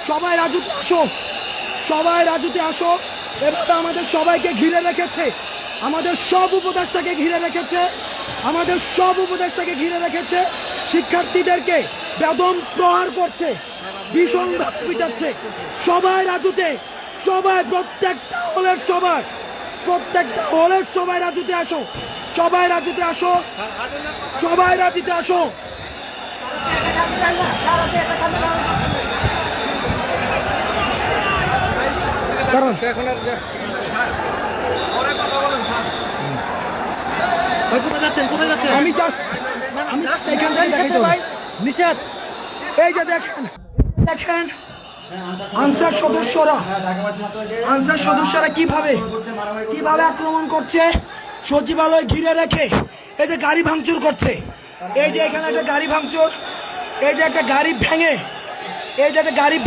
সবাই রাজুতে আসো, সবাই রাজুতে আসো। এভাবে আমাদের সবাইকে ঘিরে রেখেছে, আমাদের সব উপদেষ্টাকে ঘিরে রেখেছে, আমাদের সব উপদেষ্টাকে ঘিরে রেখেছে। শিক্ষার্থীদেরকে বেদম প্রহার করছে, ভীষণভাবে পিটাচ্ছে। সবাই রাজুতে, সবাই প্রত্যেকটা হলের সবাই, প্রত্যেকটা হলের সবাই রাজুতে আসো, সবাই রাজুতে আসো, সবাই রাজুতে আসো। কারণ এখন আর কোথায় যাচ্ছেন, কোথায় যাচ্ছেন? আমি জাস্ট এখান থেকে দেখাইতে হবে। নিষেধ। এই যে দেখেন, দেখেন আনসার সদস্যরা, আনসার সদস্যরা কিভাবে কিভাবে আক্রমণ করছে, সচিবালয় ঘিরে রেখে এই যে গাড়ি ভাঙচুর করছে। এই যে এখানে একটা গাড়ি ভাঙচুর, এই যে একটা গাড়ি ভেঙে, এই যে একটা গাড়ি